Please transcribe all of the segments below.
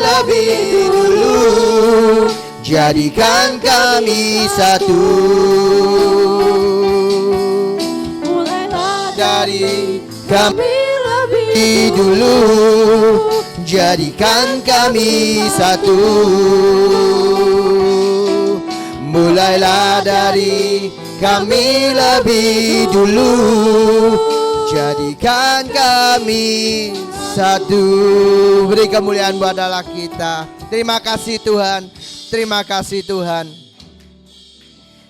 lebih dulu, jadikan kami satu. Mulailah dari kami lebih dulu, jadikan kami satu. Mulailah dari kami lebih dulu, jadikan kami satu. Beri kemuliaan buat Allah kita. Terima kasih Tuhan. Terima kasih Tuhan.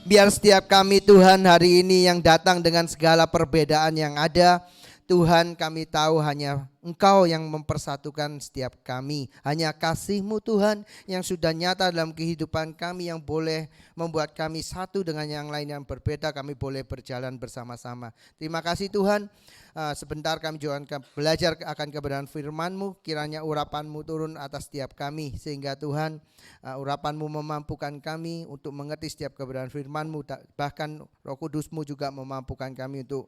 Biar setiap kami Tuhan hari ini yang datang dengan segala perbedaan yang ada, Tuhan, kami tahu hanya Engkau yang mempersatukan setiap kami. Hanya kasih-Mu Tuhan yang sudah nyata dalam kehidupan kami, yang boleh membuat kami satu dengan yang lain yang berbeda. Kami boleh berjalan bersama-sama. Terima kasih Tuhan. Sebentar kami juga akan belajar akan kebenaran firman-Mu. Kiranya urapan-Mu turun atas setiap kami, sehingga Tuhan, urapan-Mu memampukan kami untuk mengerti setiap kebenaran firman-Mu. Bahkan Roh Kudus-Mu juga memampukan kami untuk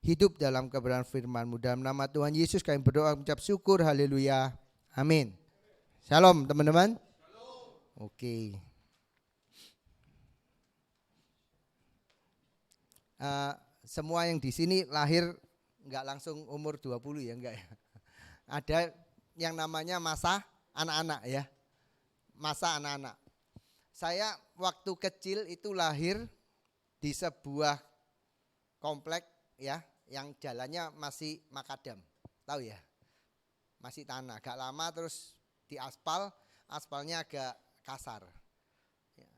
hidup dalam kebenaran firman-Mu. Dalam nama Tuhan Yesus kami berdoa mengucap syukur. Haleluya. Amin. Shalom teman-teman. Oke. Semua yang di sini lahir enggak langsung umur 20 ya, enggak ya. Ada yang namanya masa anak-anak ya. Masa anak-anak. Saya waktu kecil itu lahir di sebuah komplek ya, yang jalannya masih makadam, tahu ya, masih tanah, agak lama terus diaspal, aspalnya agak kasar. Ya.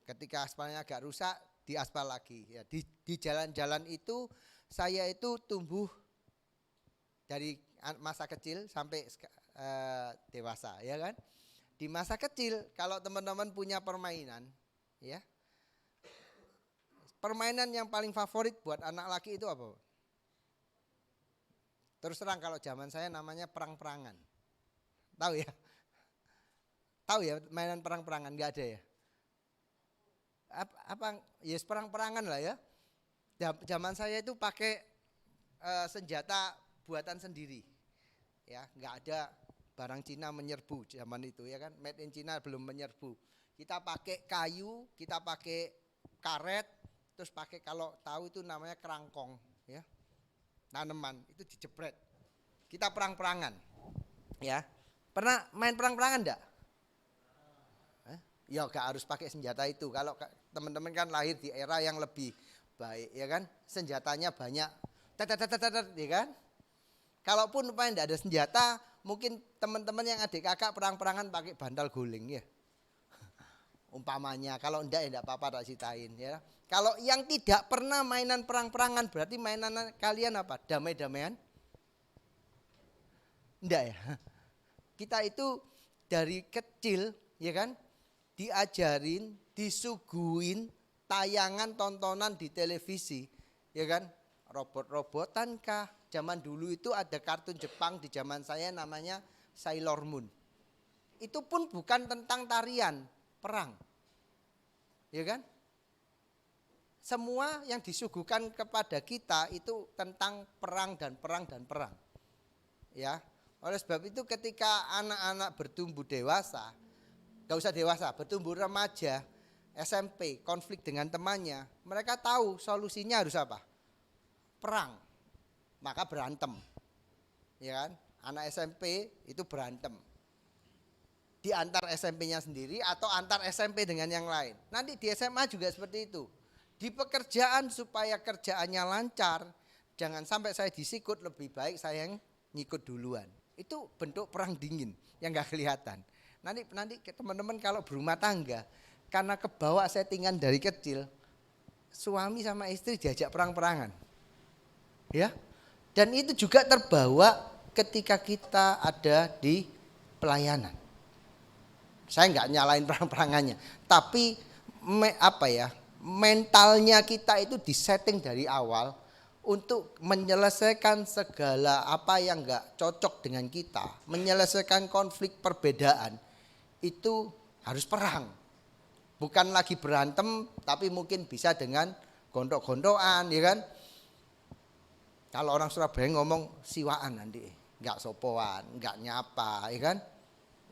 Ketika aspalnya agak rusak, diaspal lagi. Ya, di jalan-jalan itu saya itu tumbuh dari masa kecil sampai dewasa, ya kan? Di masa kecil kalau teman-teman punya permainan, ya. Permainan yang paling favorit buat anak laki itu apa? Terus terang kalau zaman saya namanya perang-perangan. Tahu ya? Tahu ya mainan perang-perangan? Enggak ada ya? Apa yes, perang-perangan lah ya. Zaman saya itu pakai senjata buatan sendiri. Ya, enggak ada barang Cina menyerbu zaman itu ya kan. Made in China belum menyerbu. Kita pakai kayu, kita pakai karet, terus pakai kalau tahu itu namanya kerangkong ya. Tanaman itu dijepret. Kita perang-perangan. Ya. Pernah main perang-perangan enggak? Ya enggak harus pakai senjata itu. Kalau teman-teman kan lahir di era yang lebih baik ya kan. Senjatanya banyak. Ya kan? Kalaupun enggak ada senjata, mungkin teman-teman yang adik kakak perang-perangan pakai bantal guling ya. Umpamanya, kalau enggak ya enggak apa-apa tak ceritain ya. Kalau yang tidak pernah mainan perang-perangan berarti mainan kalian apa? Damai-damaian? Enggak ya. Kita itu dari kecil ya kan diajarin, disuguhin tayangan tontonan di televisi ya kan. Robot-robotan kah? Zaman dulu itu ada kartun Jepang di zaman saya namanya Sailor Moon. Itu pun bukan tentang tarian, perang. Ya kan? Semua yang disuguhkan kepada kita itu tentang perang dan perang dan perang. Ya. Oleh sebab itu ketika anak-anak bertumbuh dewasa, enggak usah dewasa, bertumbuh remaja, SMP, konflik dengan temannya, mereka tahu solusinya harus apa? Perang. Maka berantem. Ya kan? Anak SMP itu berantem. Di antar SMP-nya sendiri atau antar SMP dengan yang lain. Nanti di SMA juga seperti itu. Di pekerjaan supaya kerjaannya lancar, jangan sampai saya disikut, lebih baik saya yang ngikut duluan. Itu bentuk perang dingin yang gak kelihatan. Nanti teman-teman kalau berumah tangga, karena kebawa settingan dari kecil, suami sama istri diajak perang-perangan. Ya. Dan itu juga terbawa ketika kita ada di pelayanan. Saya nggak nyalain perang-perangannya, tapi mentalnya kita itu disetting dari awal untuk menyelesaikan segala apa yang nggak cocok dengan kita, menyelesaikan konflik perbedaan itu harus perang, bukan lagi berantem, tapi mungkin bisa dengan gondok-gondokan, ya kan? Kalau orang Surabaya ngomong siwaan nanti, nggak sopoan, nggak nyapa, ya kan?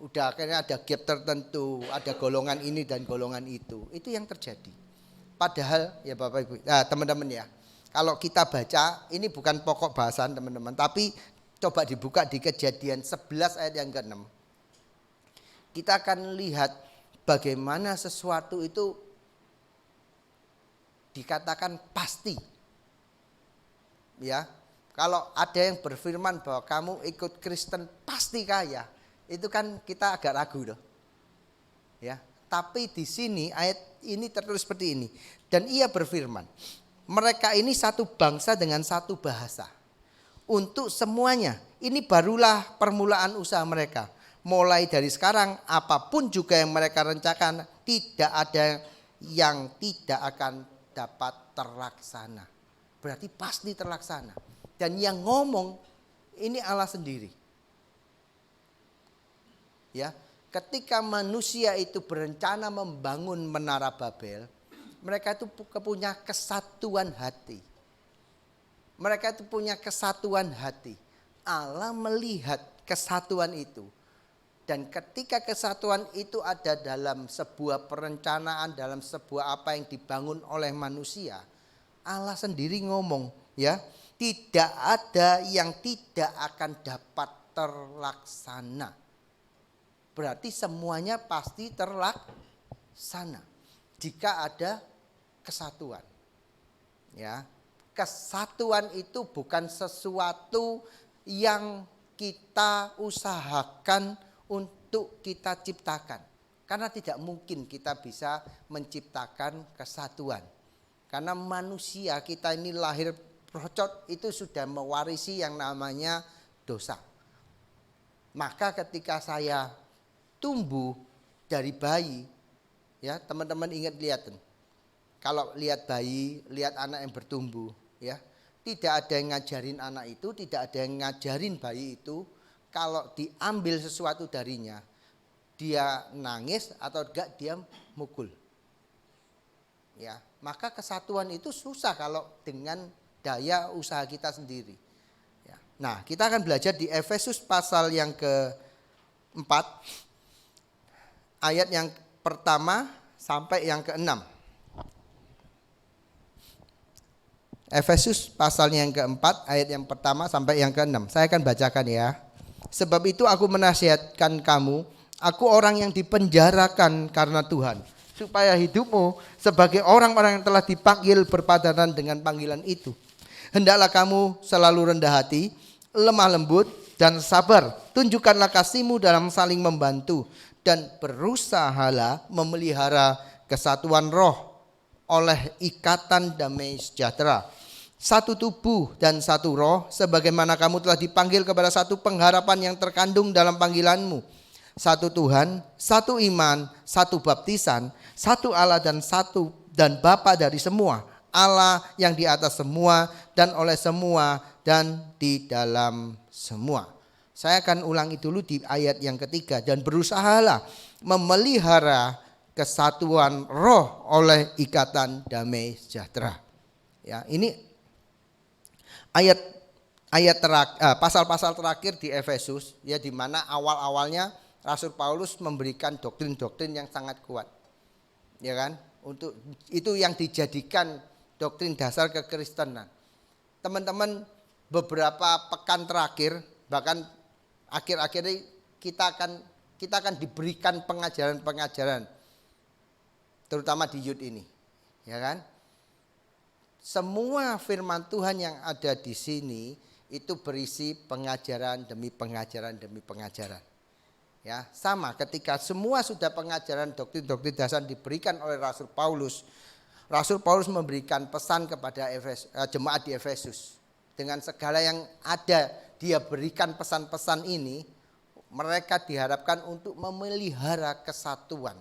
Udah akhirnya ada gap tertentu, ada golongan ini dan golongan itu. Itu yang terjadi. Padahal ya Bapak Ibu, teman-teman ya. Kalau kita baca, ini bukan pokok bahasan teman-teman, tapi coba dibuka di Kejadian 11 ayat yang ke-6. Kita akan lihat bagaimana sesuatu itu dikatakan pasti. Ya, kalau ada yang berfirman bahwa kamu ikut Kristen pasti kaya, itu kan kita agak ragu loh. Ya, tapi di sini ayat ini tertulis seperti ini. Dan ia berfirman, mereka ini satu bangsa dengan satu bahasa. Untuk semuanya, ini barulah permulaan usaha mereka. Mulai dari sekarang, apapun juga yang mereka rencanakan, tidak ada yang tidak akan dapat terlaksana. Berarti pasti terlaksana. Dan yang ngomong ini Allah sendiri. Ya, ketika manusia itu berencana membangun menara Babel, mereka itu punya kesatuan hati. Mereka itu punya kesatuan hati. Allah melihat kesatuan itu. Dan ketika kesatuan itu ada dalam sebuah perencanaan, dalam sebuah apa yang dibangun oleh manusia, Allah sendiri ngomong, ya, tidak ada yang tidak akan dapat terlaksana. Berarti semuanya pasti terlaksana jika ada kesatuan. Ya, kesatuan itu bukan sesuatu yang kita usahakan untuk kita ciptakan. Karena tidak mungkin kita bisa menciptakan kesatuan. Karena manusia kita ini lahir procot itu sudah mewarisi yang namanya dosa. Maka ketika saya tumbuh dari bayi, ya teman-teman ingat lihat. Kalau lihat bayi, lihat anak yang bertumbuh, ya tidak ada yang ngajarin anak itu, tidak ada yang ngajarin bayi itu. Kalau diambil sesuatu darinya, dia nangis atau enggak dia mukul. Ya, maka kesatuan itu susah kalau dengan daya usaha kita sendiri. Ya. Nah, kita akan belajar di Efesus pasal yang ke-4, ayat yang pertama sampai yang ke-6. Efesus pasal yang ke-4, ayat yang pertama sampai yang ke-6. Saya akan bacakan ya. Sebab itu aku menasihatkan kamu, aku orang yang dipenjarakan karena Tuhan, supaya hidupmu sebagai orang-orang yang telah dipanggil berpadanan dengan panggilan itu. Hendaklah kamu selalu rendah hati, lemah lembut, dan sabar. Tunjukkanlah kasihmu dalam saling membantu, dan berusahalah memelihara kesatuan roh oleh ikatan damai sejahtera. Satu tubuh dan satu roh, sebagaimana kamu telah dipanggil kepada satu pengharapan yang terkandung dalam panggilanmu. Satu Tuhan, satu iman, satu baptisan, satu Allah dan Bapa dari semua. Allah yang di atas semua dan oleh semua dan di dalam semua. Saya akan ulangi dulu di ayat yang ketiga. Dan berusahalah memelihara kesatuan roh oleh ikatan damai sejahtera. Ya, ini pasal-pasal terakhir di Efesus, ya, di mana awal-awalnya Rasul Paulus memberikan doktrin-doktrin yang sangat kuat, ya kan? Untuk itu yang dijadikan doktrin dasar kekristenan. Teman-teman, beberapa pekan terakhir, bahkan akhir-akhir ini kita akan diberikan pengajaran-pengajaran, terutama di youth ini, ya kan? Semua firman Tuhan yang ada di sini itu berisi pengajaran demi pengajaran demi pengajaran. Ya, sama ketika semua sudah pengajaran doktrin-doktrin dasar diberikan oleh Rasul Paulus. Rasul Paulus memberikan pesan kepada jemaat di Efesus. Dengan segala yang ada dia berikan pesan-pesan ini, mereka diharapkan untuk memelihara kesatuan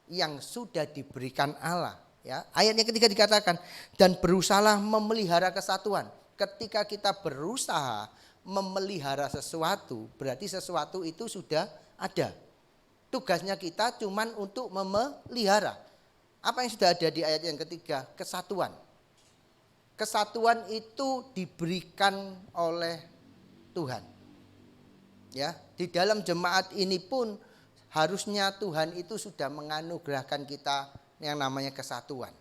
yang sudah diberikan Allah. Ya, ayat yang ketiga dikatakan, dan berusahalah memelihara kesatuan. Ketika kita berusaha memelihara sesuatu, berarti sesuatu itu sudah ada. Tugasnya kita cuman untuk memelihara. Apa yang sudah ada di ayat yang ketiga? Kesatuan. Kesatuan itu diberikan oleh Tuhan. Ya, di dalam jemaat ini pun harusnya Tuhan itu sudah menganugerahkan kita yang namanya kesatuan.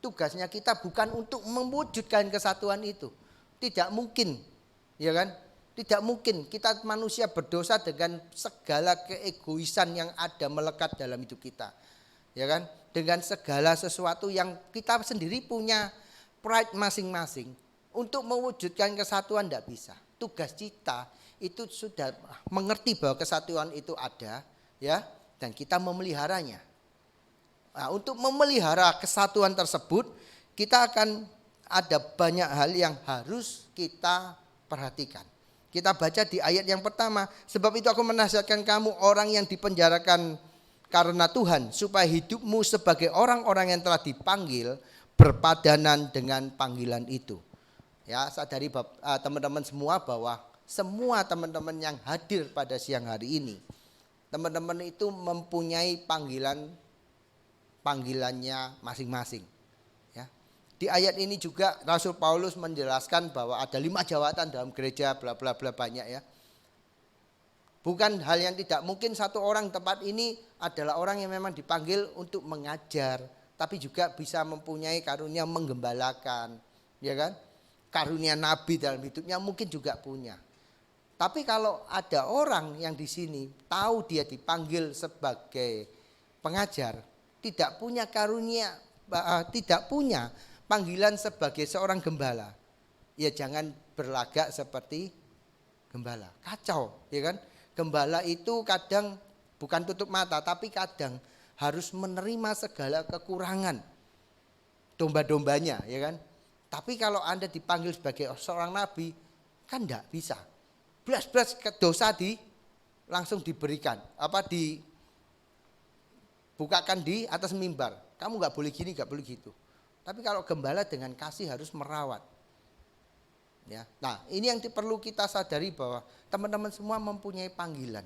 Tugasnya kita bukan untuk mewujudkan kesatuan itu. Tidak mungkin, ya kan? Tidak mungkin kita manusia berdosa dengan segala keegoisan yang ada melekat dalam hidup kita. Ya kan? Dengan segala sesuatu yang kita sendiri punya pride masing-masing. Untuk mewujudkan kesatuan tidak bisa. Tugas kita itu sudah mengerti bahwa kesatuan itu ada, ya, dan kita memeliharanya. Nah, untuk memelihara kesatuan tersebut, kita akan ada banyak hal yang harus kita perhatikan. Kita baca di ayat yang pertama, sebab itu aku menasihatkan kamu orang yang dipenjarakan karena Tuhan, supaya hidupmu sebagai orang-orang yang telah dipanggil berpadanan dengan panggilan itu. Ya, sadari teman-teman semua bahwa semua teman-teman yang hadir pada siang hari ini, teman-teman itu mempunyai panggilannya masing-masing. Ya. Di ayat ini juga Rasul Paulus menjelaskan bahwa ada 5 jawatan dalam gereja, bla bla bla, banyak ya. Bukan hal yang tidak mungkin satu orang tempat ini adalah orang yang memang dipanggil untuk mengajar, tapi juga bisa mempunyai karunia menggembalakan, ya kan? Karunia nabi dalam hidupnya mungkin juga punya. Tapi kalau ada orang yang di sini tahu dia dipanggil sebagai pengajar, tidak punya karunia, tidak punya panggilan sebagai seorang gembala, ya jangan berlagak seperti gembala. Kacau, ya kan? Gembala itu kadang bukan tutup mata, tapi kadang harus menerima segala kekurangan domba-dombanya, ya kan? Tapi kalau Anda dipanggil sebagai seorang nabi, kan enggak bisa. Belas-belas dosa langsung diberikan, dibukakan di atas mimbar. Kamu enggak boleh gini, enggak boleh gitu. Tapi kalau gembala dengan kasih harus merawat. Ya. Nah, ini yang perlu kita sadari bahwa teman-teman semua mempunyai panggilan.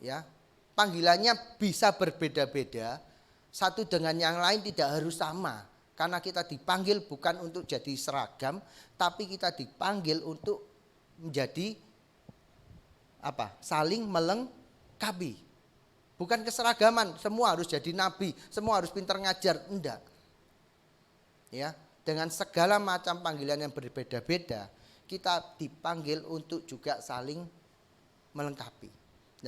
Ya. Panggilannya bisa berbeda-beda, satu dengan yang lain tidak harus sama. Karena kita dipanggil bukan untuk jadi seragam, tapi kita dipanggil untuk menjadi saling melengkapi. Bukan keseragaman, semua harus jadi nabi, semua harus pintar ngajar, enggak. Ya, dengan segala macam panggilan yang berbeda-beda, kita dipanggil untuk juga saling melengkapi.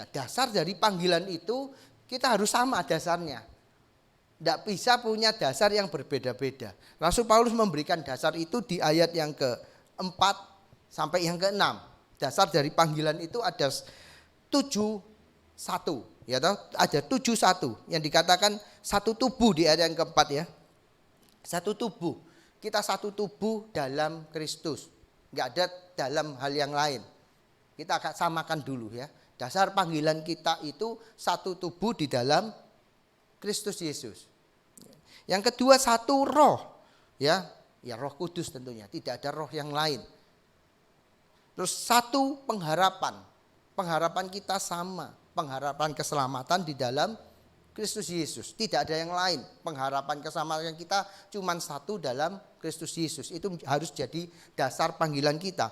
Nah, dasar dari panggilan itu kita harus sama dasarnya. Tidak bisa punya dasar yang berbeda-beda. Rasul Paulus memberikan dasar itu di ayat yang ke-4 sampai yang ke-6. Dasar dari panggilan itu ada 7-1. Ya, ada 7-1 yang dikatakan satu tubuh di ayat yang ke-4 ya. Satu tubuh. Kita satu tubuh dalam Kristus. Enggak ada dalam hal yang lain. Kita akan samakan dulu ya. Dasar panggilan kita itu satu tubuh di dalam Kristus Yesus. Yang kedua satu roh, ya Roh Kudus tentunya, tidak ada roh yang lain. Terus satu pengharapan kita sama, pengharapan keselamatan di dalam Kristus Yesus, tidak ada yang lain. Pengharapan keselamatan kita cuma satu dalam Kristus Yesus, itu harus jadi dasar panggilan kita.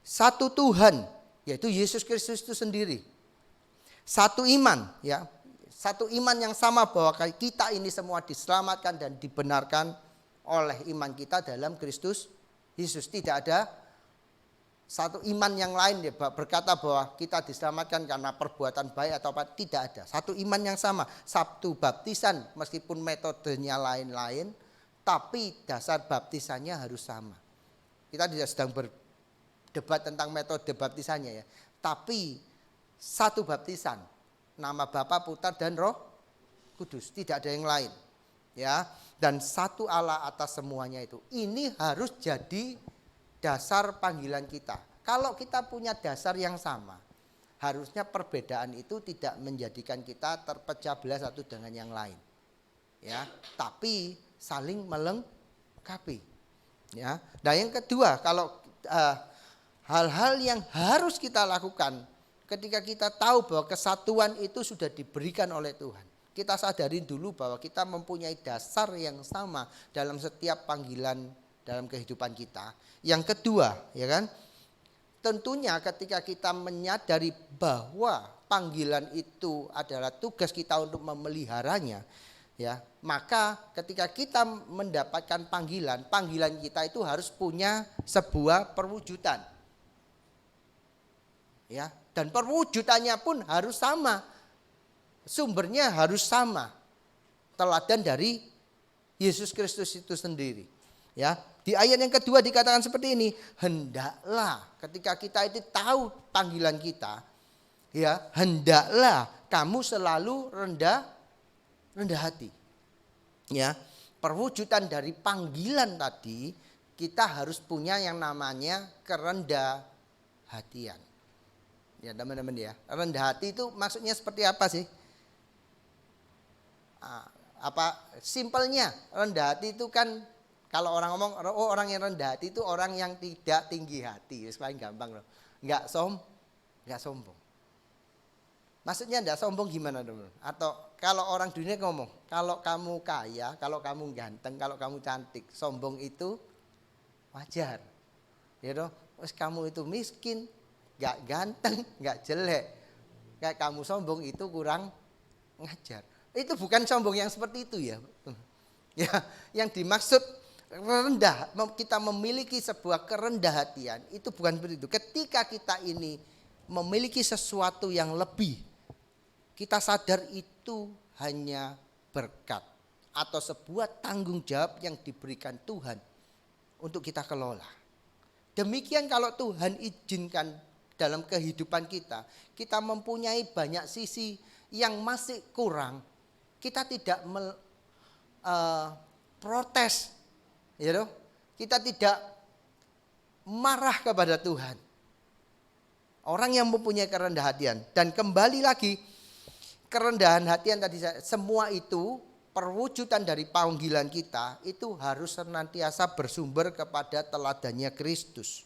Satu Tuhan, yaitu Yesus Kristus itu sendiri. Satu iman, ya. Satu iman yang sama bahwa kita ini semua diselamatkan dan dibenarkan oleh iman kita dalam Kristus Yesus. Tidak ada satu iman yang lain ya, berkata bahwa kita diselamatkan karena perbuatan baik atau apa, tidak ada. Satu iman yang sama, satu baptisan meskipun metodenya lain-lain, tapi dasar baptisannya harus sama. Kita tidak sedang berdebat tentang metode baptisannya ya, tapi satu baptisan. Nama Bapa, Putra dan Roh Kudus, tidak ada yang lain. Ya, dan satu Allah atas semuanya itu. Ini harus jadi dasar panggilan kita. Kalau kita punya dasar yang sama, harusnya perbedaan itu tidak menjadikan kita terpecah belah satu dengan yang lain. Ya, tapi saling melengkapi. Ya. Nah, yang kedua, kalau hal-hal yang harus kita lakukan ketika kita tahu bahwa kesatuan itu sudah diberikan oleh Tuhan. Kita sadarin dulu bahwa kita mempunyai dasar yang sama dalam setiap panggilan dalam kehidupan kita. Yang kedua, ya kan? tentunya ketika kita menyadari bahwa panggilan itu adalah tugas kita untuk memeliharanya, ya, maka ketika kita mendapatkan panggilan kita itu harus punya sebuah perwujudan. Ya, dan perwujudannya pun harus sama. Sumbernya harus sama. Teladan dari Yesus Kristus itu sendiri. Ya, di ayat yang kedua dikatakan seperti ini, hendaklah ketika kita itu tahu panggilan kita, ya, hendaklah kamu selalu rendah hati. Ya, perwujudan dari panggilan tadi kita harus punya yang namanya kerendah hatian. Ya, teman-teman ya. Rendah hati itu maksudnya seperti apa sih? Simpelnya rendah hati itu kan kalau orang ngomong, oh orang yang rendah hati itu orang yang tidak tinggi hati. Paling gampang loh. Enggak sombong. Maksudnya enggak sombong gimana teman-teman? Atau kalau orang dunia ngomong, kalau kamu kaya, kalau kamu ganteng, kalau kamu cantik, sombong itu wajar. Ya toh, terus kamu itu miskin, enggak ganteng, enggak jelek. Kayak kamu sombong itu kurang ngajar. Itu bukan sombong yang seperti itu ya. Ya, yang dimaksud rendah, kita memiliki sebuah kerendah hatian itu bukan seperti itu. Ketika kita ini memiliki sesuatu yang lebih, kita sadar itu hanya berkat atau sebuah tanggung jawab yang diberikan Tuhan untuk kita kelola. Demikian kalau Tuhan izinkan dalam kehidupan kita, kita mempunyai banyak sisi yang masih kurang, kita tidak protes. Ya toh? Kita tidak marah kepada Tuhan. Orang yang mempunyai kerendahan hatian. Dan kembali lagi, kerendahan hatian tadi, semua itu perwujudan dari panggilan kita itu harus senantiasa bersumber kepada teladannya Kristus.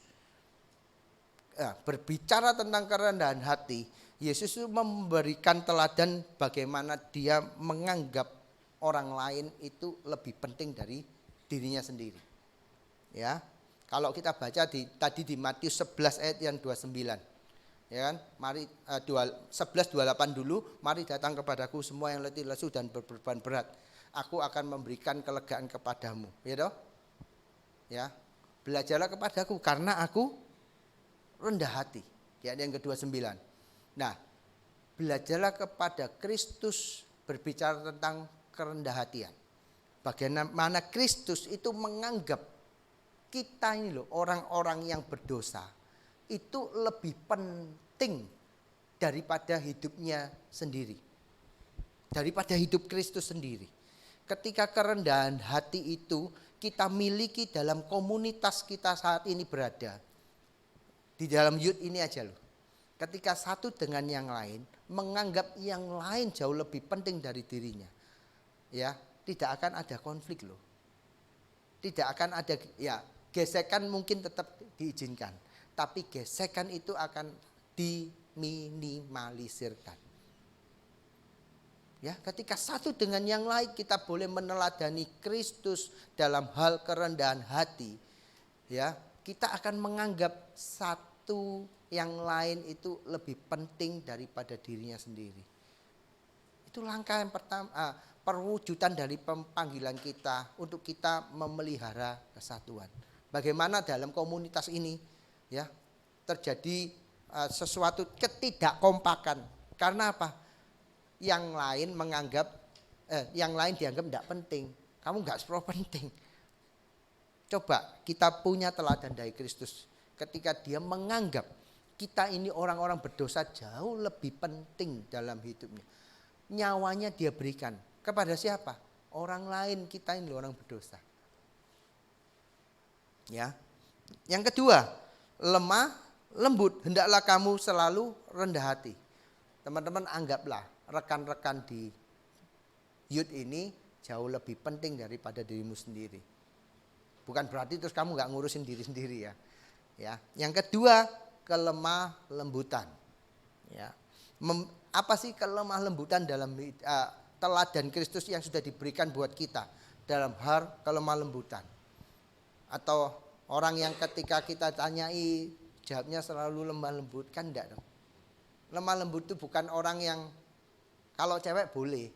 Berbicara tentang kerendahan hati, Yesus itu memberikan teladan bagaimana dia menganggap orang lain itu lebih penting dari dirinya sendiri. Ya. Kalau kita baca tadi di Matius 11 ayat yang 29. Ya kan? Mari 11:28 dulu, mari datang kepadaku semua yang letih lesu dan berbeban berat. Aku akan memberikan kelegaan kepadamu. Ya toh? Ya. Belajarlah kepadaku karena aku rendah hati. Ya, yang ke-29. Nah, belajarlah kepada Kristus berbicara tentang kerendah hatian. Bagaimana Kristus itu menganggap kita ini loh, orang-orang yang berdosa itu lebih penting daripada hidupnya sendiri. Daripada hidup Kristus sendiri. Ketika kerendahan hati itu kita miliki dalam komunitas kita saat ini berada. Di dalam youth ini aja loh. Ketika satu dengan yang lain menganggap yang lain jauh lebih penting dari dirinya. Ya, tidak akan ada konflik loh. Tidak akan ada, ya, gesekan mungkin tetap diizinkan, tapi gesekan itu akan diminimalisirkan. Ya, ketika satu dengan yang lain kita boleh meneladani Kristus dalam hal kerendahan hati, ya, kita akan menganggap satu yang lain itu lebih penting daripada dirinya sendiri. Itu langkah yang pertama, perwujudan dari panggilan kita untuk kita memelihara kesatuan. Bagaimana dalam komunitas ini, ya, terjadi sesuatu ketidakkompakan. Karena apa? Yang lain menganggap, yang lain dianggap tidak penting. Kamu nggak seberapa penting. Coba kita punya teladan dari Kristus. Ketika dia menganggap kita ini orang-orang berdosa jauh lebih penting dalam hidupnya. Nyawanya dia berikan. Kepada siapa? Orang lain, kita ini orang berdosa. Ya. Yang kedua, lemah lembut. Hendaklah kamu selalu rendah hati. Teman-teman anggaplah rekan-rekan di youth ini jauh lebih penting daripada dirimu sendiri. Bukan berarti terus kamu gak ngurusin diri sendiri ya. Ya. Yang kedua, kelemah lembutan. Ya. Apa sih kelemah lembutan dalam teladan Kristus yang sudah diberikan buat kita dalam hal kelemah lembutan? Atau orang yang ketika kita tanyai jawabnya selalu lemah lembut, kan enggak dong. Lemah lembut itu bukan orang yang, kalau cewek boleh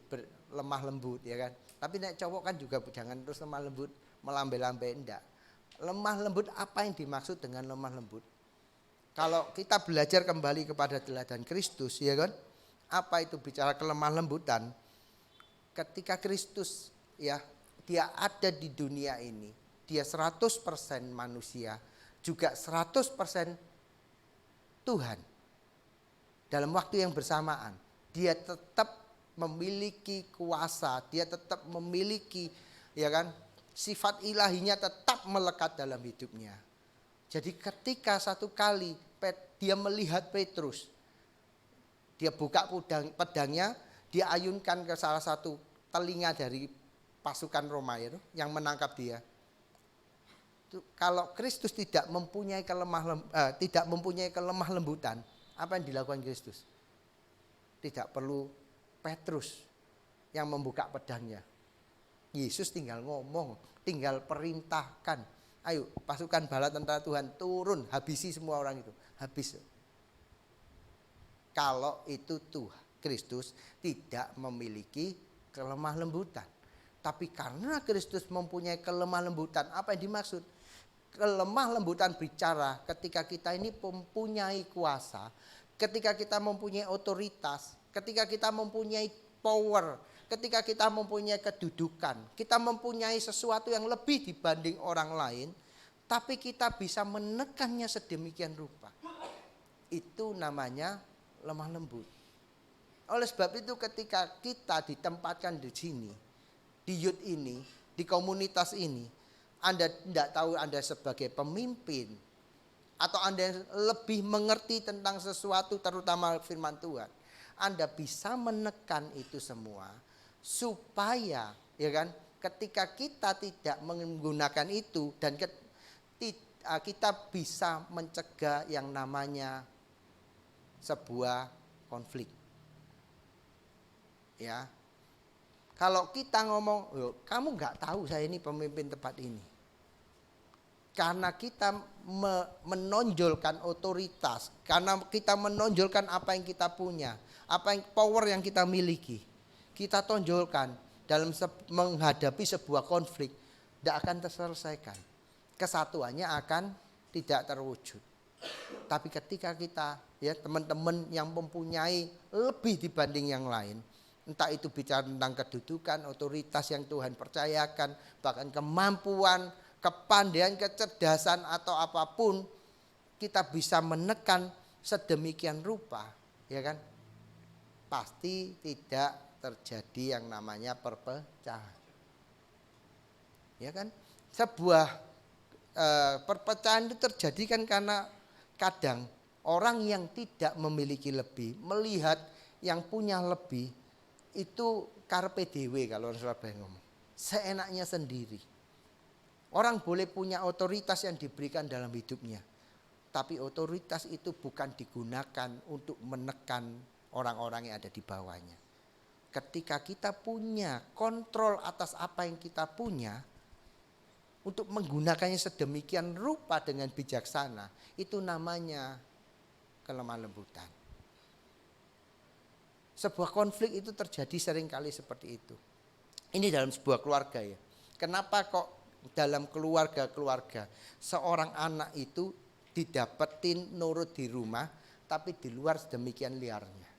lemah lembut ya kan. Tapi nek cowok kan juga jangan terus lemah lembut, melambai-lambai, enggak. Lemah lembut, apa yang dimaksud dengan lemah lembut? Kalau kita belajar kembali kepada teladan Kristus ya kan. Apa itu bicara kelemah lembutan? Ketika Kristus ya, dia ada di dunia ini, dia 100% manusia, juga 100% Tuhan. Dalam waktu yang bersamaan, dia tetap memiliki kuasa, dia tetap memiliki ya kan, sifat ilahinya tetap melekat dalam hidupnya. Jadi ketika satu kali dia melihat Petrus, dia buka pedangnya, dia ayunkan ke salah satu telinga dari pasukan Roma itu yang menangkap dia. Kalau Kristus tidak mempunyai kelemah lembutan, apa yang dilakukan Kristus? Tidak perlu Petrus yang membuka pedangnya. Yesus tinggal ngomong, tinggal perintahkan. Ayo pasukan bala tentara Tuhan turun, habisi semua orang itu. Habis. Kalau itu Tuhan Kristus tidak memiliki kelemah lembutan. Tapi karena Kristus mempunyai kelemah lembutan, apa yang dimaksud? Kelemah lembutan bicara ketika kita ini mempunyai kuasa, ketika kita mempunyai otoritas, ketika kita mempunyai power, ketika kita mempunyai kedudukan, kita mempunyai sesuatu yang lebih dibanding orang lain, tapi kita bisa menekannya sedemikian rupa. Itu namanya lemah lembut. Oleh sebab itu ketika kita ditempatkan di sini, di youth ini, di komunitas ini, Anda tidak tahu Anda sebagai pemimpin, atau Anda lebih mengerti tentang sesuatu terutama firman Tuhan, Anda bisa menekan itu semua supaya ya kan, ketika kita tidak menggunakan itu dan kita bisa mencegah yang namanya sebuah konflik. Ya. Kalau kita ngomong, kamu nggak tahu saya ini pemimpin tempat ini. Karena kita menonjolkan otoritas, karena kita menonjolkan apa yang kita punya, apa yang power yang kita miliki, kita tonjolkan dalam menghadapi sebuah konflik, tidak akan terselesaikan. Kesatuannya akan tidak terwujud. Tapi ketika kita ya teman-teman yang mempunyai lebih dibanding yang lain, entah itu bicara tentang kedudukan, otoritas yang Tuhan percayakan, bahkan kemampuan, kepandaian, kecerdasan atau apapun, kita bisa menekan sedemikian rupa, ya kan? Pasti tidak terjadi yang namanya perpecahan. Ya kan? Sebuah perpecahan itu terjadi kan karena kadang orang yang tidak memiliki lebih, melihat yang punya lebih, itu carpe diewe kalau orang Surabaya ngomong. Seenaknya sendiri. Orang boleh punya otoritas yang diberikan dalam hidupnya. Tapi otoritas itu bukan digunakan untuk menekan orang-orang yang ada di bawahnya. Ketika kita punya kontrol atas apa yang kita punya, untuk menggunakannya sedemikian rupa dengan bijaksana, itu namanya kelemah lembutan. Sebuah konflik itu terjadi seringkali seperti itu. Ini dalam sebuah keluarga ya. Kenapa kok dalam keluarga-keluarga seorang anak itu didapetin nurut di rumah, tapi di luar sedemikian liarnya?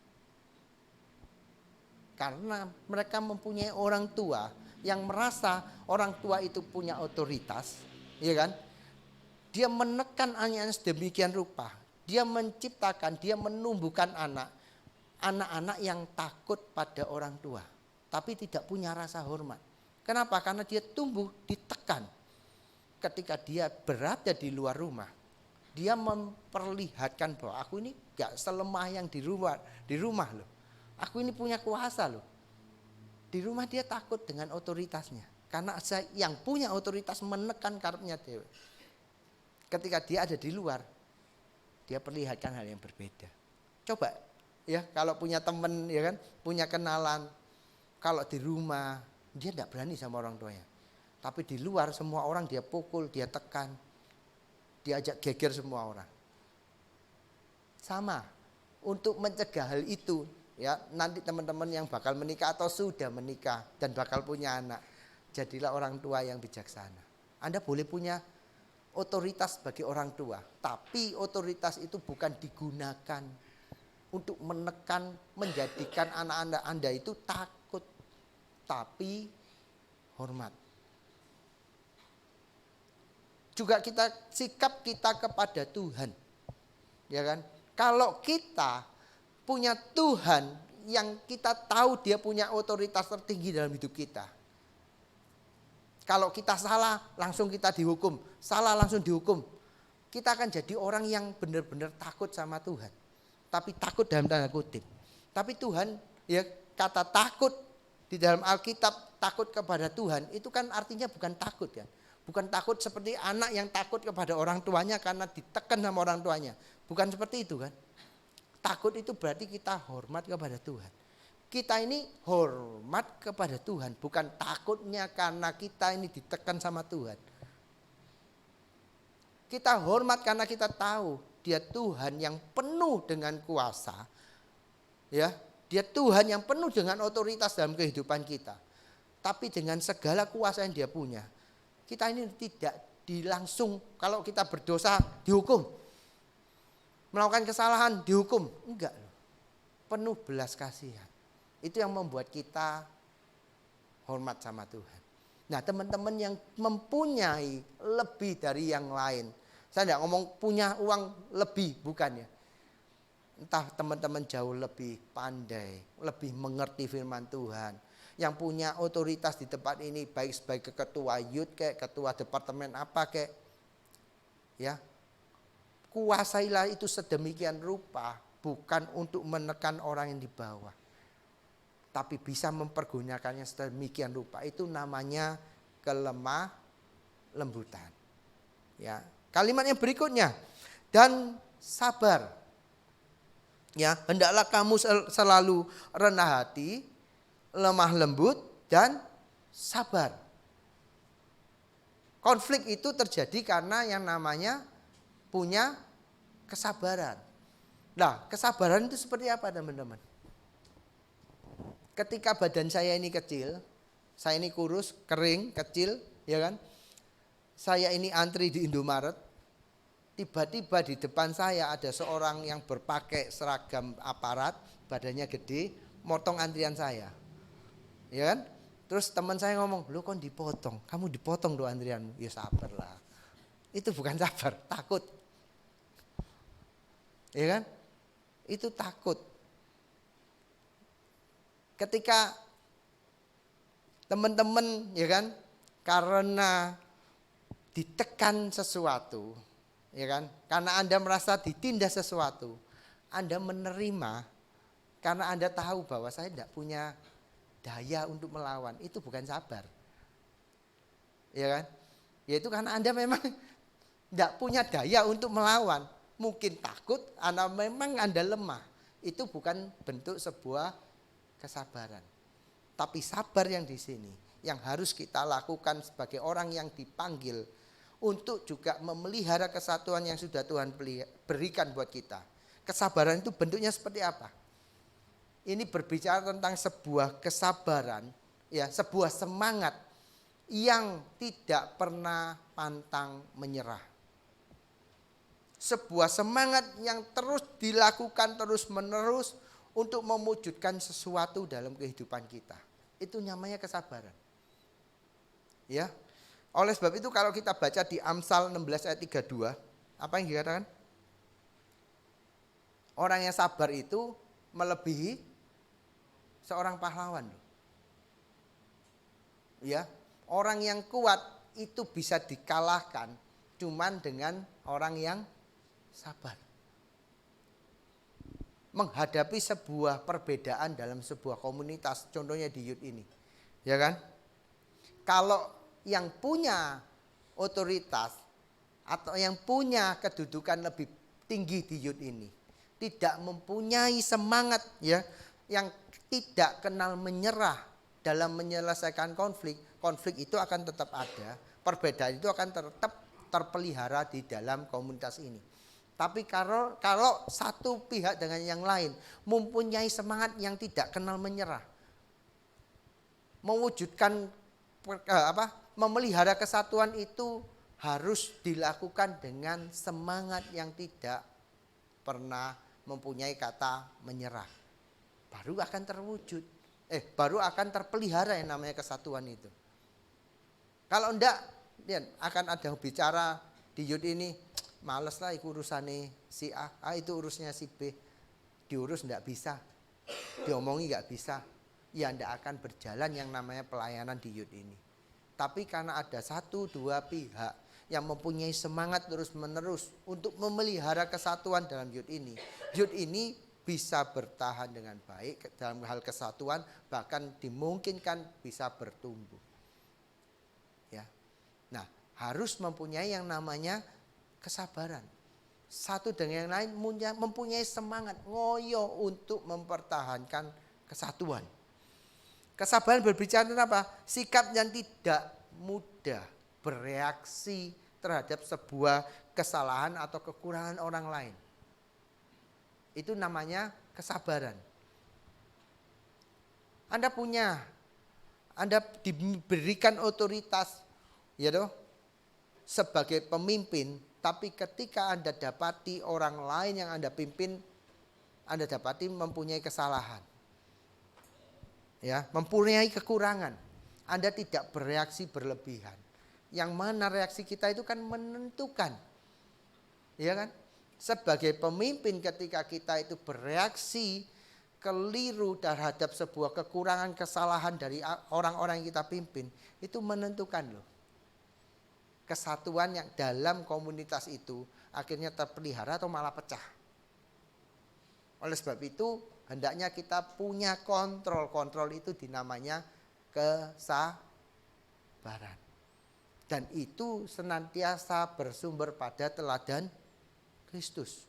Karena mereka mempunyai orang tua yang merasa orang tua itu punya otoritas, ya kan? Dia menekan anaknya sedemikian rupa. Dia menciptakan, dia menumbuhkan anak-anak yang takut pada orang tua, tapi tidak punya rasa hormat. Kenapa? Karena dia tumbuh ditekan. Ketika dia berada di luar rumah, dia memperlihatkan bahwa aku ini gak selemah yang di rumah loh. Aku ini punya kuasa loh. Di rumah dia takut dengan otoritasnya. Karena yang punya otoritas menekan karepnya dewe. Ketika dia ada di luar, dia perlihatkan hal yang berbeda. Coba ya, kalau punya teman ya kan, punya kenalan, kalau di rumah dia tidak berani sama orang tuanya. Tapi di luar semua orang dia pukul, dia tekan, diajak geger semua orang. sama untuk mencegah hal itu. Ya, nanti teman-teman yang bakal menikah atau sudah menikah dan bakal punya anak, jadilah orang tua yang bijaksana. Anda boleh punya otoritas bagi orang tua, tapi otoritas itu bukan digunakan untuk menekan, menjadikan anak-anak Anda itu takut, tapi hormat. Juga sikap kita kepada Tuhan, ya kan? Kalau kita punya Tuhan yang kita tahu dia punya otoritas tertinggi dalam hidup kita. Kalau kita salah, langsung kita dihukum. Salah langsung dihukum. Kita akan jadi orang yang benar-benar takut sama Tuhan. Tapi takut dalam tanda kutip. Tapi Tuhan, ya kata takut di dalam Alkitab, takut kepada Tuhan, itu kan artinya bukan takut kan. Bukan takut seperti anak yang takut kepada orang tuanya karena ditekan sama orang tuanya. Bukan seperti itu kan. Takut itu berarti kita hormat kepada Tuhan. Kita ini hormat kepada Tuhan, bukan takutnya karena kita ini ditekan sama Tuhan. Kita hormat karena kita tahu dia Tuhan yang penuh dengan kuasa. Ya, dia Tuhan yang penuh dengan otoritas dalam kehidupan kita. Tapi dengan segala kuasa yang dia punya, kita ini tidak dilangsung kalau kita berdosa dihukum. Melakukan kesalahan dihukum, enggak loh. Penuh belas kasihan. Itu yang membuat kita hormat sama Tuhan. Nah, teman-teman yang mempunyai lebih dari yang lain. Saya tidak ngomong punya uang lebih, bukan ya. Entah teman-teman jauh lebih pandai, lebih mengerti firman Tuhan. Yang punya otoritas di tempat ini, baik sebagai ketua youth kayak ketua departemen apa kayak, ya. Kuasailah itu sedemikian rupa, bukan untuk menekan orang yang di bawah, tapi bisa mempergunakannya sedemikian rupa. Itu namanya kelemah lembutan. Ya, kalimat yang berikutnya, dan sabar. Ya, hendaklah kamu selalu rendah hati, lemah lembut dan sabar. Konflik itu terjadi karena yang namanya punya kesabaran. Nah, kesabaran itu seperti apa teman-teman? Ketika badan saya ini kecil, saya ini kurus, kering, kecil, ya kan? Saya ini antri di Indomaret, tiba-tiba di depan saya ada seorang yang berpakai seragam aparat, badannya gede, motong antrian saya. Ya kan? Terus teman saya ngomong, "Lu kok dipotong? Kamu dipotong loh antrianmu." Ya sabarlah. Itu bukan sabar, takut. Ya kan? Itu takut. Ketika teman-teman, ya kan, karena ditekan sesuatu, ya kan, karena Anda merasa ditindas sesuatu, Anda menerima karena Anda tahu bahwa saya tidak punya daya untuk melawan. Itu bukan sabar, ya kan? Yaitu karena Anda memang tidak punya daya untuk melawan. Mungkin takut, memang Anda lemah. Itu bukan bentuk sebuah kesabaran. Tapi sabar yang di sini, yang harus kita lakukan sebagai orang yang dipanggil untuk juga memelihara kesatuan yang sudah Tuhan berikan buat kita. Kesabaran itu bentuknya seperti apa? Ini berbicara tentang sebuah kesabaran, ya, sebuah semangat yang tidak pernah pantang menyerah. Sebuah semangat yang terus dilakukan terus-menerus untuk mewujudkan sesuatu dalam kehidupan kita. Itu namanya kesabaran. Ya. Oleh sebab itu kalau kita baca di Amsal 16 ayat 32, apa yang dikatakan? Orang yang sabar itu melebihi seorang pahlawan. Ya. Orang yang kuat itu bisa dikalahkan cuman dengan orang yang sabar. Menghadapi sebuah perbedaan dalam sebuah komunitas, contohnya di youth ini, ya kan? Kalau yang punya otoritas atau yang punya kedudukan lebih tinggi di youth ini tidak mempunyai semangat, ya, yang tidak kenal menyerah dalam menyelesaikan konflik, konflik itu akan tetap ada, perbedaan itu akan tetap terpelihara di dalam komunitas ini. Tapi kalau satu pihak dengan yang lain mempunyai semangat yang tidak kenal menyerah, mewujudkan memelihara kesatuan itu harus dilakukan dengan semangat yang tidak pernah mempunyai kata menyerah. Baru akan terwujud. Baru akan terpelihara yang namanya kesatuan itu. Kalau enggak, akan ada bicara di youth ini, males lah ikut urusannya si A, itu urusnya si B. Diurus enggak bisa, diomongi enggak bisa. Ya enggak akan berjalan yang namanya pelayanan di youth ini. Tapi karena ada satu dua pihak yang mempunyai semangat terus menerus untuk memelihara kesatuan dalam youth ini bisa bertahan dengan baik dalam hal kesatuan, bahkan dimungkinkan bisa bertumbuh. Ya. Nah, harus mempunyai yang namanya kesabaran. Satu dengan yang lain mempunyai semangat ngoyo untuk mempertahankan kesatuan. Kesabaran berbicara tentang apa? Sikap yang tidak mudah bereaksi terhadap sebuah kesalahan atau kekurangan orang lain. Itu namanya kesabaran. Anda diberikan otoritas, ya toh, sebagai pemimpin, tapi ketika Anda dapati orang lain yang Anda pimpin, Anda dapati mempunyai kesalahan. Ya, mempunyai kekurangan. Anda tidak bereaksi berlebihan. Yang mana reaksi kita itu kan menentukan. Ya kan? Sebagai pemimpin ketika kita itu bereaksi keliru terhadap sebuah kekurangan kesalahan dari orang-orang yang kita pimpin, itu menentukan loh. Kesatuan yang dalam komunitas itu akhirnya terpelihara atau malah pecah. Oleh sebab itu hendaknya kita punya kontrol. Kontrol itu dinamanya kesabaran. Dan itu senantiasa bersumber pada teladan Kristus.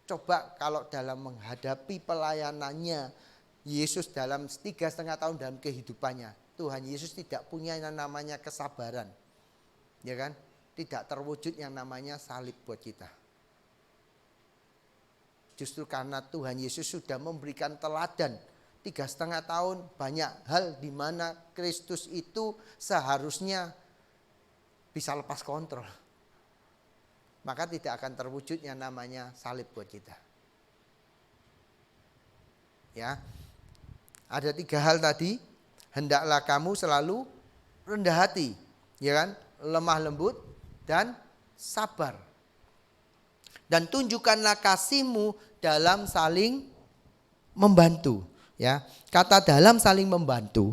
Coba kalau dalam menghadapi pelayanannya Yesus dalam 3,5 tahun dalam kehidupannya, Tuhan Yesus tidak punya yang namanya kesabaran. Ya kan? Tidak terwujud yang namanya salib buat kita. Justru karena Tuhan Yesus sudah memberikan teladan 3,5 tahun, banyak hal di mana Kristus itu seharusnya bisa lepas kontrol. Maka tidak akan terwujud yang namanya salib buat kita. Ya. Ada 3 hal tadi. Hendaklah kamu selalu rendah hati, ya kan? Lemah lembut dan sabar. Dan tunjukkanlah kasihmu dalam saling membantu. Ya, kata dalam saling membantu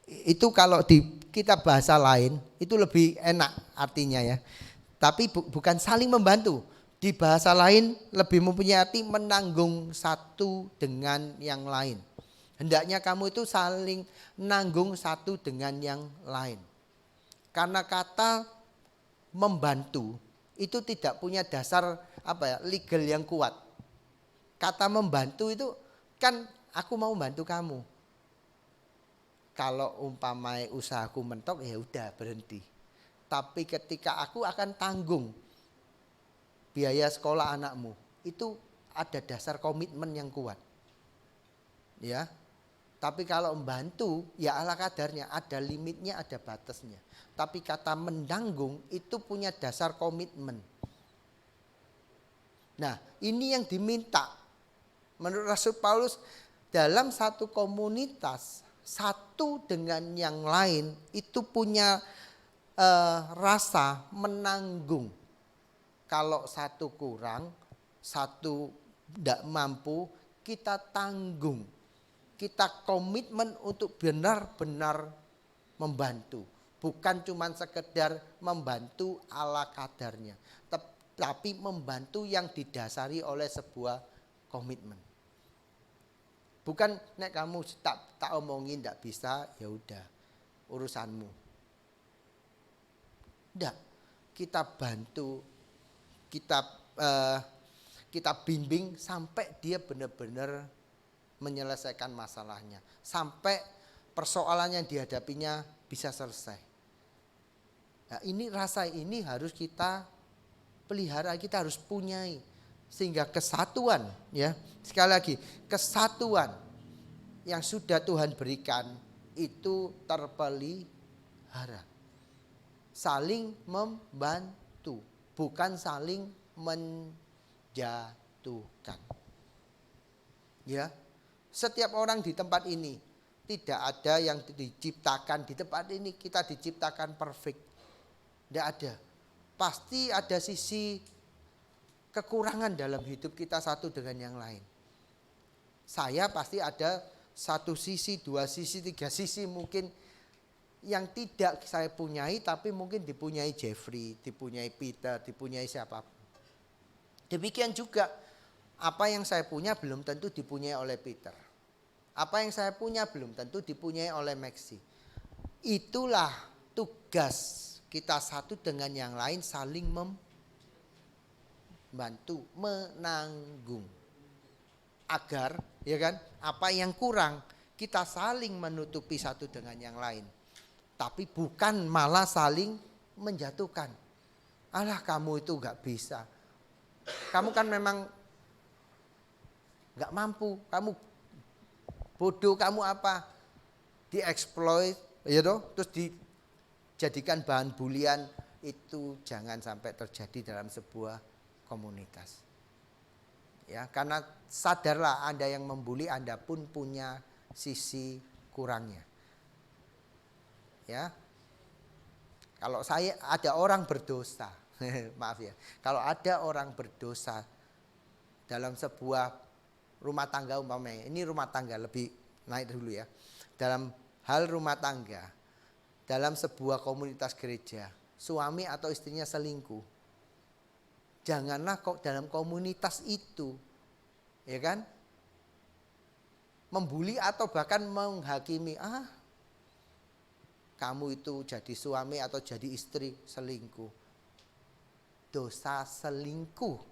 itu kalau di kita bahasa lain itu lebih enak artinya ya. Tapi bukan saling membantu. Di bahasa lain lebih mempunyai arti menanggung satu dengan yang lain. Hendaknya kamu itu saling menanggung satu dengan yang lain. Karena kata membantu itu tidak punya dasar legal yang kuat. Kata membantu itu kan aku mau bantu kamu. Kalau umpamai usahaku mentok ya udah berhenti. Tapi ketika aku akan tanggung biaya sekolah anakmu, itu ada dasar komitmen yang kuat. Ya. Tapi kalau membantu ya ala kadarnya, ada limitnya, ada batasnya. Tapi kata menanggung itu punya dasar komitmen. Nah, ini yang diminta menurut Rasul Paulus. Dalam satu komunitas, satu dengan yang lain itu punya rasa menanggung. Kalau satu kurang, satu tidak mampu, kita tanggung. Kita komitmen untuk benar-benar membantu. Bukan cuma sekedar membantu ala kadarnya. Tapi membantu yang didasari oleh sebuah komitmen. Bukan nek kamu tak omongin tidak bisa, ya udah urusanmu. Tidak, kita bantu, kita bimbing sampai dia benar-benar menyelesaikan masalahnya, sampai persoalan yang dihadapinya bisa selesai. Nah, ini rasa ini harus kita pelihara, kita harus punyai. Sehingga kesatuan, ya. Sekali lagi, kesatuan yang sudah Tuhan berikan itu terpelihara. Saling membantu, bukan saling menjatuhkan. Ya. Setiap orang di tempat ini, tidak ada yang diciptakan di tempat ini kita diciptakan perfect. Tidak ada. Pasti ada sisi kekurangan dalam hidup kita satu dengan yang lain. Saya pasti ada satu sisi, dua sisi, tiga sisi mungkin yang tidak saya punyai, tapi mungkin dipunyai Jeffrey, dipunyai Peter, dipunyai siapapun. Demikian juga apa yang saya punya belum tentu dipunyai oleh Peter. Apa yang saya punya belum tentu dipunyai oleh Maxi. Itulah tugas kita satu dengan yang lain, saling membantu, menanggung. Agar, ya kan, apa yang kurang kita saling menutupi satu dengan yang lain. Tapi bukan malah saling menjatuhkan. Alah, kamu itu gak bisa. Kamu kan memang gak mampu, kamu bodoh, kamu apa? Dieksploit, ya toh, terus dijadikan bahan bulian. Itu jangan sampai terjadi dalam sebuah komunitas. Ya, karena sadarlah Anda yang membuli, Anda pun punya sisi kurangnya. Ya. Kalau saya ada orang berdosa, maaf ya. Kalau ada orang berdosa dalam sebuah rumah tangga umpamanya, ini rumah tangga lebih naik dulu ya. Dalam hal rumah tangga, dalam sebuah komunitas gereja, suami atau istrinya selingkuh. Janganlah kok dalam komunitas itu, ya kan, membuli atau bahkan menghakimi, kamu itu jadi suami atau jadi istri selingkuh. Dosa selingkuh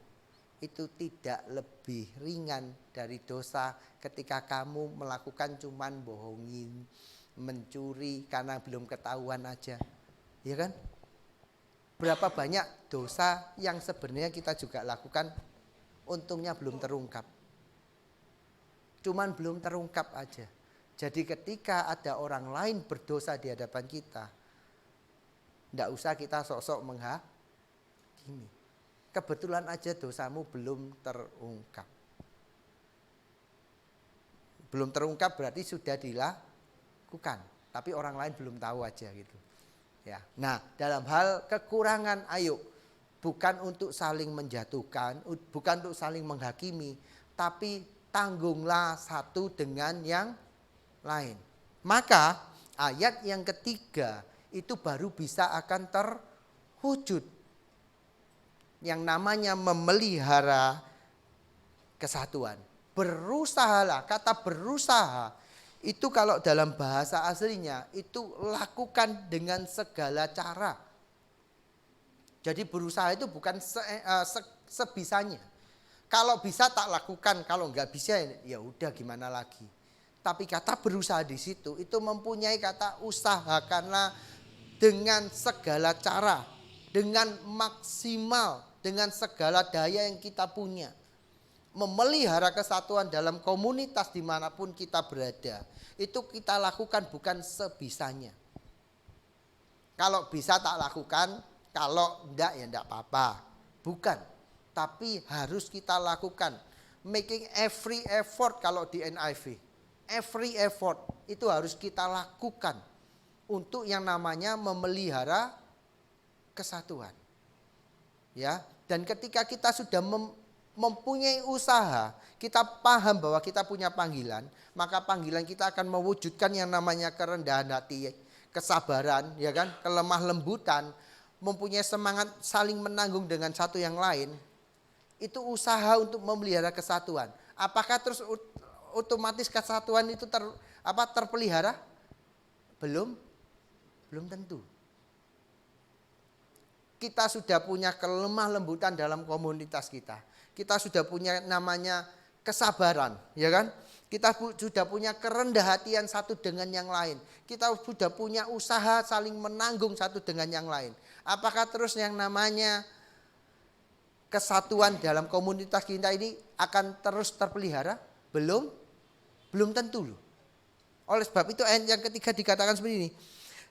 itu tidak lebih ringan dari dosa ketika kamu melakukan cuman bohongin, mencuri karena belum ketahuan aja. Ya kan? Berapa banyak dosa yang sebenarnya kita juga lakukan, untungnya belum terungkap. Cuman belum terungkap aja. Jadi ketika ada orang lain berdosa di hadapan kita, tidak usah kita sok-sok menghakimi. Kebetulan aja dosamu belum terungkap. Belum terungkap berarti sudah dilakukan, tapi orang lain belum tahu aja gitu. Ya. Nah, dalam hal kekurangan, ayo, bukan untuk saling menjatuhkan, bukan untuk saling menghakimi, tapi tanggunglah satu dengan yang lain. Maka ayat yang ketiga itu baru bisa akan terwujud. Yang namanya memelihara kesatuan. Berusahalah, kata berusaha itu kalau dalam bahasa aslinya itu lakukan dengan segala cara. Jadi berusaha itu bukan sebisanya. Kalau bisa tak lakukan, kalau nggak bisa ya udah gimana lagi. Tapi kata berusaha di situ itu mempunyai kata usahakanlah dengan segala cara, dengan maksimal, dengan segala daya yang kita punya. Memelihara kesatuan dalam komunitas dimanapun kita berada, itu kita lakukan bukan sebisanya. Kalau bisa tak lakukan, kalau enggak ya enggak apa-apa. Bukan, tapi harus kita lakukan. Making every effort kalau di NIV. Every effort itu harus kita lakukan untuk yang namanya memelihara kesatuan. Ya, dan ketika kita sudah mempunyai usaha, kita paham bahwa kita punya panggilan, maka panggilan kita akan mewujudkan yang namanya kerendahan hati, kesabaran, ya kan, kelemah lembutan, mempunyai semangat saling menanggung dengan satu yang lain. Itu usaha untuk memelihara kesatuan. Apakah terus otomatis kesatuan itu terpelihara? Belum tentu. Kita sudah punya kelemah lembutan dalam komunitas kita. Kita sudah punya namanya kesabaran, ya kan? Kita sudah punya kerendah hatian satu dengan yang lain. Kita sudah punya usaha saling menanggung satu dengan yang lain. Apakah terus yang namanya kesatuan dalam komunitas kita ini akan terus terpelihara? Belum tentu loh. Oleh sebab itu ayat yang ketiga dikatakan seperti ini.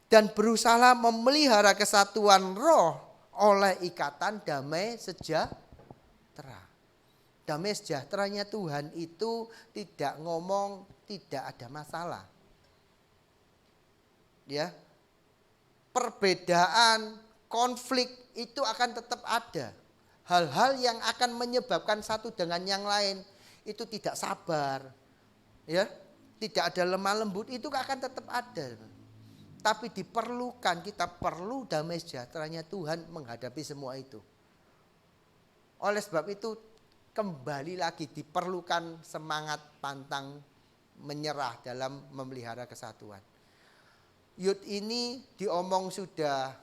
Dan berusaha memelihara kesatuan roh oleh ikatan damai sejahtera. Damai sejahteranya Tuhan itu tidak ngomong tidak ada masalah. Ya. Perbedaan, konflik itu akan tetap ada. Hal-hal yang akan menyebabkan satu dengan yang lain itu tidak sabar. Ya, tidak ada lemah lembut, itu akan tetap ada. Tapi diperlukan, kita perlu damai sejahteranya Tuhan menghadapi semua itu. Oleh sebab itu kembali lagi diperlukan semangat pantang menyerah dalam memelihara kesatuan. Yud ini diomong sudah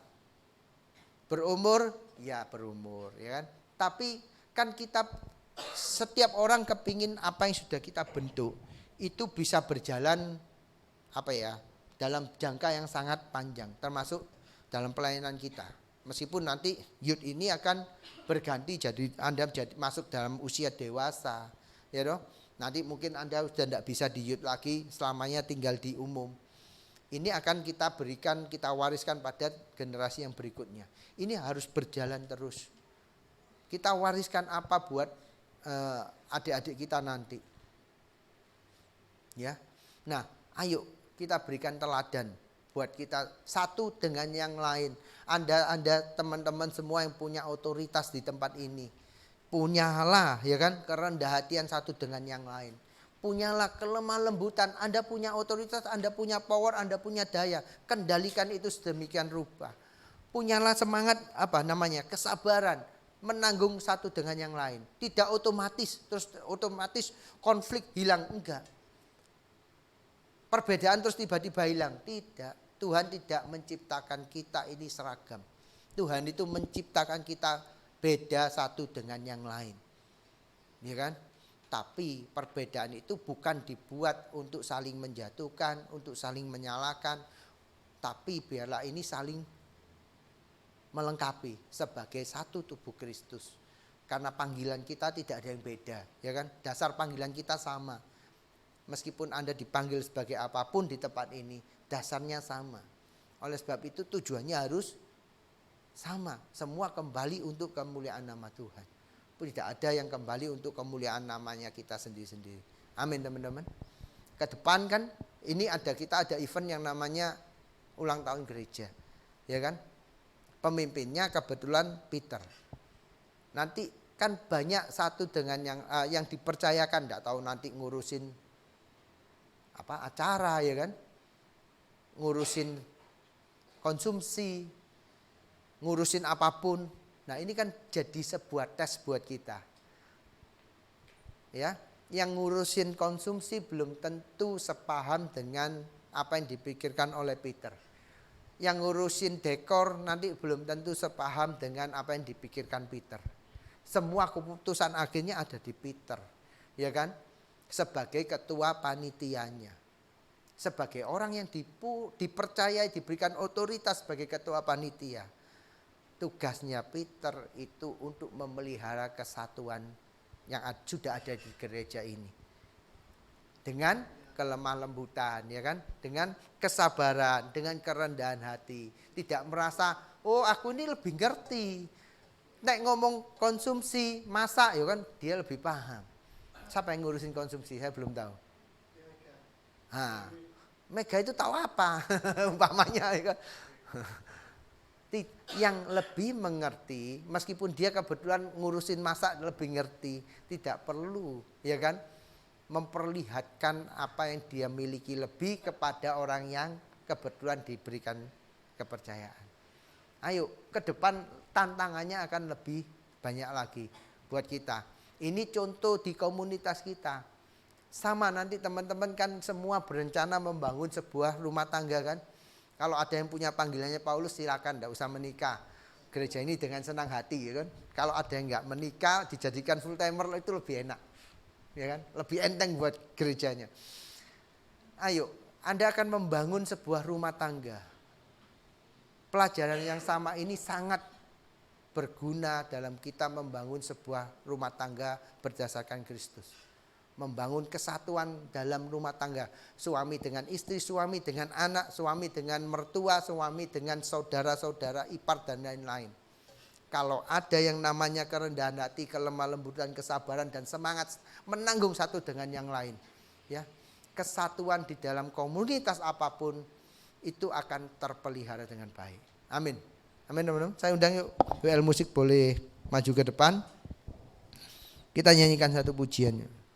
berumur, ya berumur, ya kan. Tapi kan kita setiap orang kepingin apa yang sudah kita bentuk itu bisa berjalan dalam jangka yang sangat panjang, termasuk dalam pelayanan kita. Meskipun nanti youth ini akan berganti, jadi Anda masuk dalam usia dewasa, ya toh. Nanti mungkin Anda sudah tidak bisa di youth lagi, selamanya tinggal di umum. Ini akan kita berikan, kita wariskan pada generasi yang berikutnya. Ini harus berjalan terus. Kita wariskan apa buat adik-adik kita nanti. Ya. Nah, ayo kita berikan teladan buat kita satu dengan yang lain. Anda teman-teman semua yang punya otoritas di tempat ini, punyalah ya kan kerendah hatian satu dengan yang lain. Punyalah kelemah lembutan. Anda punya otoritas, Anda punya power, Anda punya daya. Kendalikan itu sedemikian rupa. Punyalah semangat kesabaran, menanggung satu dengan yang lain. Tidak otomatis konflik hilang, enggak. Perbedaan terus tiba-tiba hilang, tidak. Tuhan tidak menciptakan kita ini seragam. Tuhan itu menciptakan kita beda satu dengan yang lain. Ya kan? Tapi perbedaan itu bukan dibuat untuk saling menjatuhkan, untuk saling menyalahkan. Tapi biarlah ini saling melengkapi sebagai satu tubuh Kristus. Karena panggilan kita tidak ada yang beda, ya kan? Dasar panggilan kita sama. Meskipun Anda dipanggil sebagai apapun di tempat ini, dasarnya sama. Oleh sebab itu tujuannya harus sama. Semua kembali untuk kemuliaan nama Tuhan. Tidak ada yang kembali untuk kemuliaan namanya kita sendiri-sendiri. Amin teman-teman. Ke depan kan kita ada event yang namanya ulang tahun gereja. Ya kan? Pemimpinnya kebetulan Peter. Nanti kan banyak satu dengan yang dipercayakan, enggak tahu nanti ngurusin acara ya kan, ngurusin konsumsi, ngurusin apapun. Nah ini kan jadi sebuah tes buat kita. Ya, yang ngurusin konsumsi belum tentu sepaham dengan apa yang dipikirkan oleh Peter. Yang ngurusin dekor nanti belum tentu sepaham dengan apa yang dipikirkan Peter. Semua keputusan akhirnya ada di Peter, ya kan? Sebagai ketua panitianya, sebagai orang yang dipercayai, diberikan otoritas sebagai ketua panitia. Tugasnya Peter itu untuk memelihara kesatuan yang sudah ada di gereja ini. Dengan kelemah lembutan, ya kan? Dengan kesabaran, dengan kerendahan hati. Tidak merasa, oh aku ini lebih ngerti. Nek ngomong konsumsi, masak, ya kan? Dia lebih paham. Siapa yang ngurusin konsumsi? Saya belum tahu. Mega itu tahu apa? Umpamanya, ya kan? Yang lebih mengerti, meskipun dia kebetulan ngurusin masak lebih ngerti, tidak perlu, ya kan, memperlihatkan apa yang dia miliki lebih kepada orang yang kebetulan diberikan kepercayaan. Ayo, ke depan tantangannya akan lebih banyak lagi buat kita. Ini contoh di komunitas kita. Sama nanti teman-teman kan semua berencana membangun sebuah rumah tangga kan. Kalau ada yang punya panggilannya Paulus silakan, tidak usah menikah. Gereja ini dengan senang hati, ya kan. Kalau ada yang nggak menikah dijadikan full timer itu lebih enak, ya kan. Lebih enteng buat gerejanya. Ayo, Anda akan membangun sebuah rumah tangga. Pelajaran yang sama ini sangat berguna dalam kita membangun sebuah rumah tangga berdasarkan Kristus. Membangun kesatuan dalam rumah tangga. Suami dengan istri, suami dengan anak, suami dengan mertua, suami dengan saudara-saudara ipar dan lain-lain. Kalau ada yang namanya kerendahan hati, kelemah lembutan, kesabaran dan semangat menanggung satu dengan yang lain, ya, kesatuan di dalam komunitas apapun itu akan terpelihara dengan baik. Amin. Amin teman-teman. Saya undang yuk WL Musik boleh maju ke depan. Kita nyanyikan satu pujiannya.